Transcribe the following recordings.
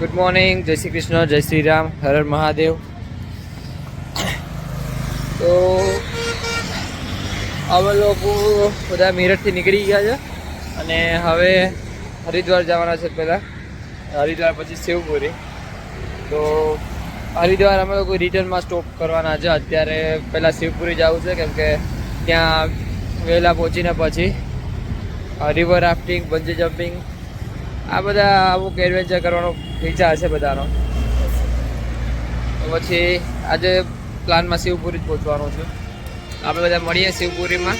Good morning, જય શ્રી કૃષ્ણ, જય શ્રી રામ, હર હર મહાદેવ. તો અમે લોકો બધા મીરઠથી નીકળી ગયા છે અને હવે હરિદ્વાર જવાના છે. પહેલાં હરિદ્વાર પછી શિવપુરી. તો હરિદ્વાર અમે લોકો રિટર્નમાં સ્ટોપ કરવાના છે. અત્યારે પહેલાં શિવપુરી જવું છે કેમ કે ત્યાં વહેલા પહોંચીને પછી રિવર રાફ્ટિંગ, બંજી જમ્પિંગ આ બધા અમુક એડવેન્ચર કરવાનો વિચાર છે બધાનો. તો પછી આજે પ્લાનમાં શિવપુરી જ પહોંચવાનું છે. આપણે બધા મળીએ શિવપુરીમાં.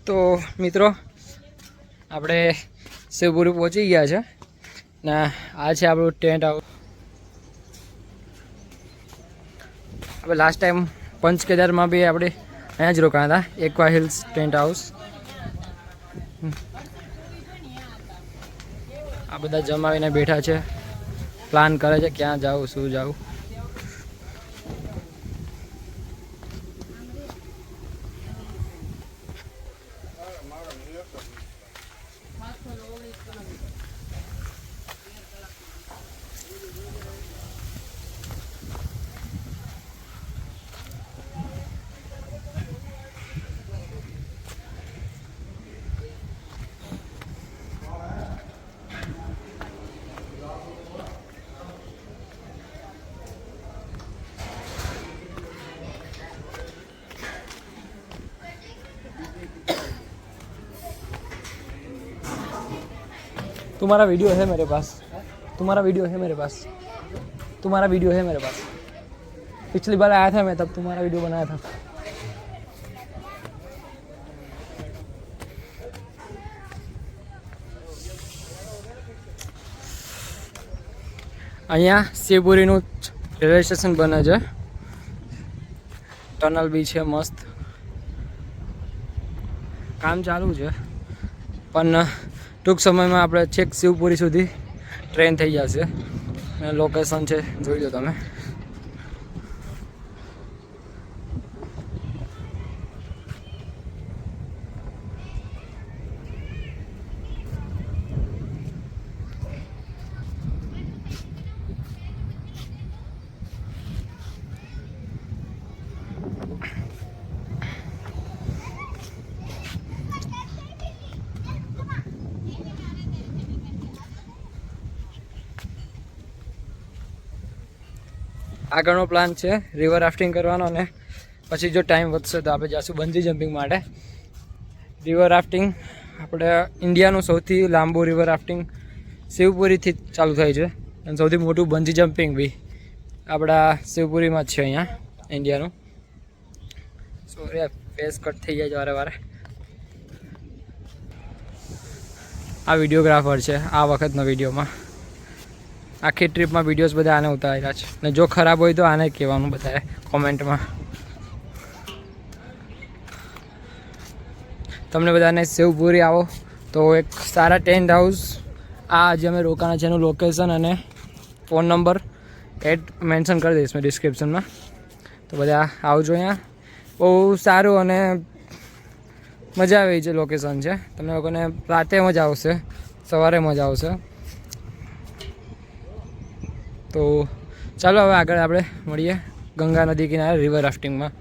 તો મિત્રો આપણે શિવપુરી પહોંચી ગયા છે ને આ છે આપણું ટેન્ટ હાઉસ. આપણે લાસ્ટ ટાઈમ પંચકેદારમાં બી આપણે અહીંયા જ રોકાણા હતા, એક્વા હિલ્સ ટેન્ટ હાઉસ. આ બધા જમાવીને બેઠા છે, પ્લાન કરે છે ક્યાં જાવું શું જાવું. तुम्हारा वीडियो है मेरे पास, तुम्हारा वीडियो है मेरे पास, तुम्हारा वीडियो है मेरे पास. पिछली बार आया था मैं, तब तुम्हारा वीडियो बनाया था. અહીંયા શિવપુરીનું રેલવે સ્ટેશન બને છે, ટનલ બી છે મસ્ત, કામ ચાલુ છે. પણ ટૂંક સમયમાં આપણે છેક શિવપુરી સુધી ટ્રેન થઈ જશે. લોકેશન છે જોઈ લો તમે. આગળનો પ્લાન છે રિવર રાફ્ટિંગ કરવાનો, અને પછી જો ટાઈમ વધશે તો આપણે જઈશું બંજી જમ્પિંગ માટે. રિવર રાફ્ટિંગ આપણે ઇન્ડિયાનું સૌથી લાંબુ રિવર રાફ્ટિંગ શિવપુરીથી ચાલુ થાય છે, અને સૌથી મોટું બંજી જમ્પિંગ બી આપણા શિવપુરીમાં જ છે અહીંયા ઇન્ડિયાનું. સોરી ફેસ કટ થઈ જાય છે વારે વારે. આ વિડીયોગ્રાફર છે આ વખતનો વિડીયોમાં. આખી ટ્રીપમાં વિડીયોઝ બધા આને ઉતારેલા છે, ને જો ખરાબ હોય તો આને કહેવાનું બધાએ કોમેન્ટમાં. તમને બધાને શિવપુરી આવો તો એક સારા ટેન્ટ હાઉસ, આ જે અમે રોકાણા છે એનું લોકેશન અને ફોન નંબર મેન્શન કરી દઈશ મેં ડિસ્ક્રિપ્શનમાં. તો બધા આવજો. અહીંયા બહુ સારું અને મજા આવે છે લોકેશન છે. તમને લોકોને રાતે મજા આવશે, સવારે મજા આવશે. તો ચાલો હવે આગળ આપણે મળીએ ગંગા નદી કિનારે રિવર રાફ્ટિંગમાં.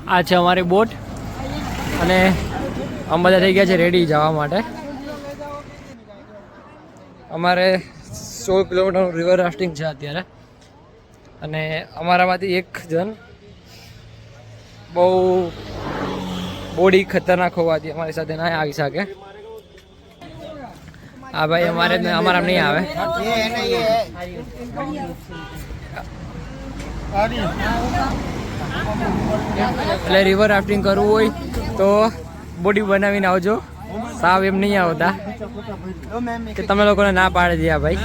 આ છે અમારી બોટ, અને અમે બધા થઈ ગયા છે રેડી જવા માટે. અમારે 16 કિલોમીટરનું રિવર રાફ્ટિંગ છે અત્યારે, અને અમારામાંથી એક જણ બહુ બોડી ખતરનાક હોવાથી અમારી સાથે ના આવી શકે. હા ભાઈ અમારા નહીં આવે. એટલે રિવર રાફ્ટિંગ કરવું હોય તો બોડી બનાવીને આવજો, સાવ એમ નહીં આવતા કે તમે લોકોને ના પાડી દીધા ભાઈ.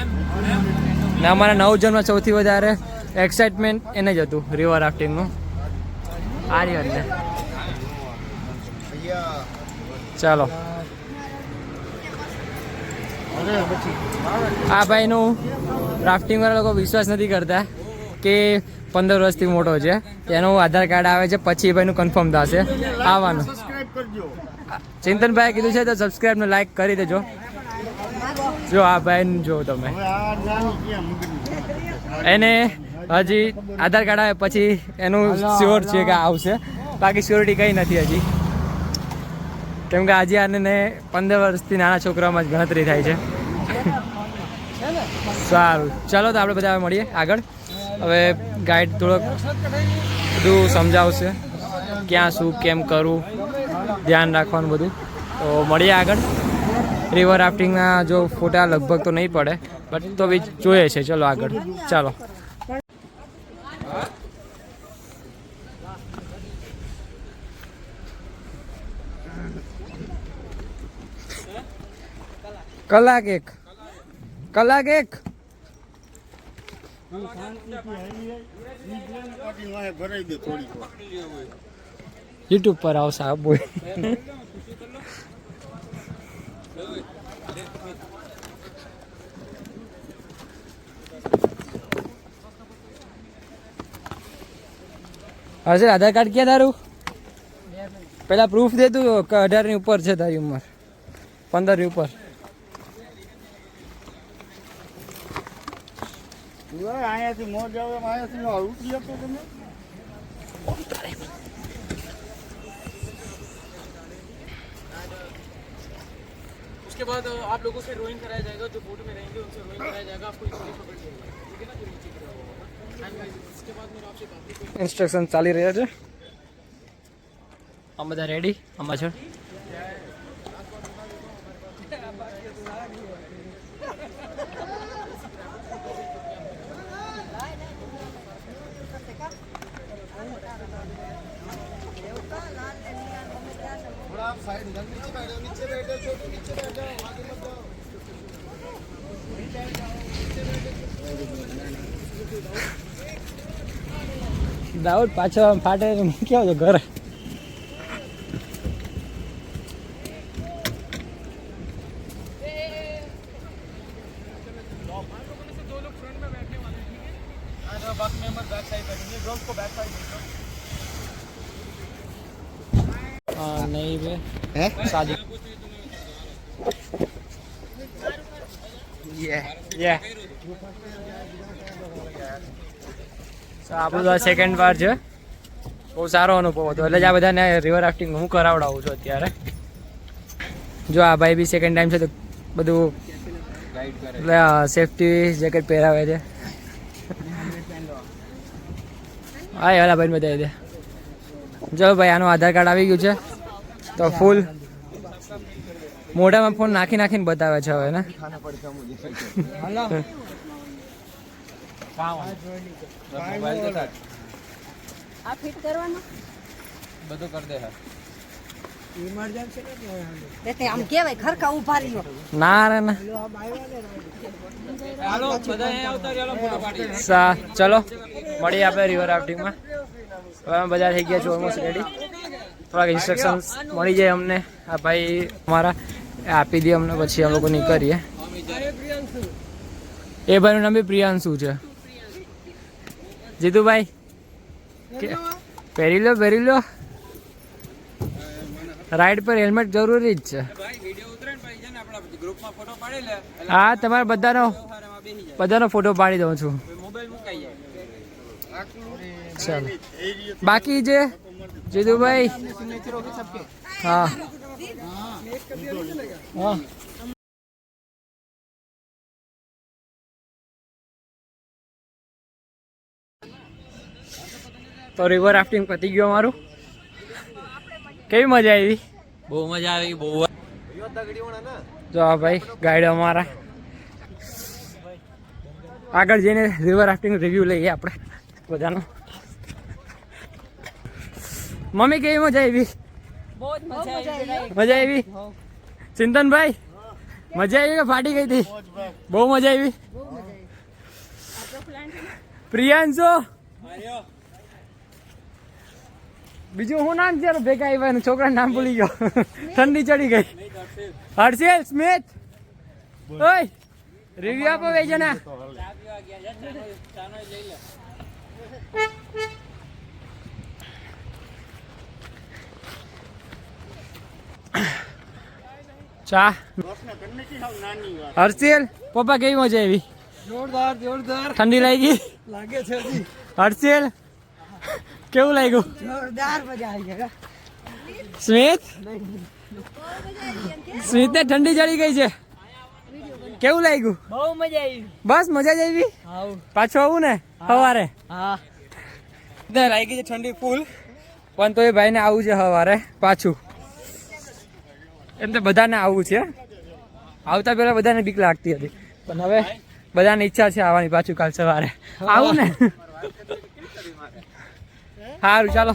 ને અમારા 9 જણમાં સૌથી વધારે એક્સાઇટમેન્ટ એને જ હતું રિવર રાફ્ટિંગનું. આ રીતે ચાલો. આ ભાઈનું રાફ્ટિંગ વાળા લોકો વિશ્વાસ નથી કરતા કે 15 વર્ષથી મોટો છે, એનું આધાર કાર્ડ આવે છે પછી એ ભાઈનું કન્ફર્મ થશે આવવાનું. ચિંતનભાઈ કીધું છે તો સબસ્ક્રાઈબ ને લાઈક કરી દેજો. જો આ ભાઈ જો તમે, એને હજી આધાર કાર્ડ આવે પછી એનું શ્યોર છે કે આવશે, બાકી શ્યોરિટી કંઈ નથી હજી. કેમ કે આજે આને 15 વર્ષથી નાના છોકરામાં જ ગણતરી થાય છે. સારું ચાલો તો આપણે બધા મળીએ આગળ. હવે ગાઈડ થોડોક બધું સમજાવશે ક્યાં શું કેમ કરવું, ધ્યાન રાખવાનું બધું. તો મળીએ આગળ. રિવર રાફ્ટિંગના જો ફોટા લગભગ તો નહીં પડે, બટ તો બી જોઈએ છે. ચલો આગળ ચાલો. કલાક એક યુટ્યુબ પર આવશે આ બોય. હશે આધાર કાર્ડ ક્યાં તારું? પેલા પ્રૂફ દે તું 18 ની ઉપર છે તારી ઉંમર, 15 ની ઉપર. અહીંયાથી મોજ આવે અહીંયાથી ઉતરી આપો તમે. उसके बाद आप लोगों से रोइंग कराया जाएगा, जो बोट में रहेंगे उनसे रोइंग कराया जाएगा, आपको इजीली पकड़ लिया जाएगा, ठीक है ना, जो नीचे गिरा होगा. एंड गाइस इसके बाद मैंने आपसे बात की इंस्ट्रक्शन ચાલી રહ્યા છે. हम બધા રેડી આમાં છે. દાઉદ પાછો ફાટે મૂક્યો તો ઘરે. नहीं बे शादी ये આપણું સેકન્ડ વાર છે. બહુ સારો અનુભવ હતો, એટલે જ આ બધાને રિવર રાફ્ટિંગ હું કરાવડાવું છું અત્યારે. જો આ ભાઈ બી સેકન્ડ ટાઈમ છે તો બધું એટલે સેફટી જેકેટ પહેરાવે છે. હા એલા ભાઈ બતાવી દે. જો ભાઈ આનું આધાર કાર્ડ આવી ગયું છે તો ફૂલ મોઢામાં ફોન નાખી નાખીને બતાવે છે હવે ને. આ ફિટ કરવાનો બધું કરી દે. એટલે આમ કેવાય ખરખા ઉભા રહ્યો. ના રે ના ચલો મળીએ આપણે રિવર રાફ્ટિંગમાં. હવે અમે બધા થઈ ગયા છે ઓલમોસ્ટ રેડી. થોડાક ઇન્સ્ટ્રક્શન્સ મળી જાય અમને, આ ભાઈ અમારા આપી દે અમને, પછી અમે લોકો નીકળીએ. એ ભાઈનું નામ બી પ્રિયાંશુ છે. જીતુભાઈ પહેરી લો. રાઈડ પર હેલ્મેટ જરૂરી જ છે. હા તમારે બધાનો ફોટો પાડી દઉં છું. ચાલો બાકી છે જીતુભાઈ. હા હા તો રિવર રાફ્ટિંગ પતી ગયું અમારું. કેવી મજા આવી? બહુ મજા આવી. બહુ જો આ ભાઈ ગાઈડ અમારા. આગળ જઈને રિવર રાફ્ટિંગ રિવ્યુ લઈએ આપણે બધાનો. મમ્મી કેવી મજા આવી? મજા આવી. ચિંતનભાઈ મજા આવી કે ફાટી ગઈ હતી? બહુ મજા આવી. પ્રિયાંશો બીજું હું નામ છે ભેગા આવ્યા છોકરાનું નામ ભૂલી ગયો. ઠંડી ચડી ગઈ. હર્ષેલ સ્મિથ ઓય રિવ્યુ આપો બે જણા. ચા હર્ષેલ પપ્પા કેવી મજા આવી? જોરદાર જોરદાર. ઠંડી લાગી લાગે છે હજી. હર્ષેલ કેવું લાગ્યું? જોરદાર મજા આવી ગઈ. સ્મિત સ્મિતને ઠંડી ચડી ગઈ છે. કેવું લાગ્યું? બહુ મજા આવી. બસ મજા જ આવી. આવ. પાછું આવું ને સવારે? હા. લાગી છે ઠંડી ફૂલ, પણ તો એ ભાઈને આવું છે સવારે પાછું. એમ તો બધાને આવવું છે. આવતા પેલા બધાને બીક લાગતી હતી, પણ હવે બધાની ઈચ્છા છે આવવાની પાછું કાલ સવારે. આવું ને? સારું ચાલો.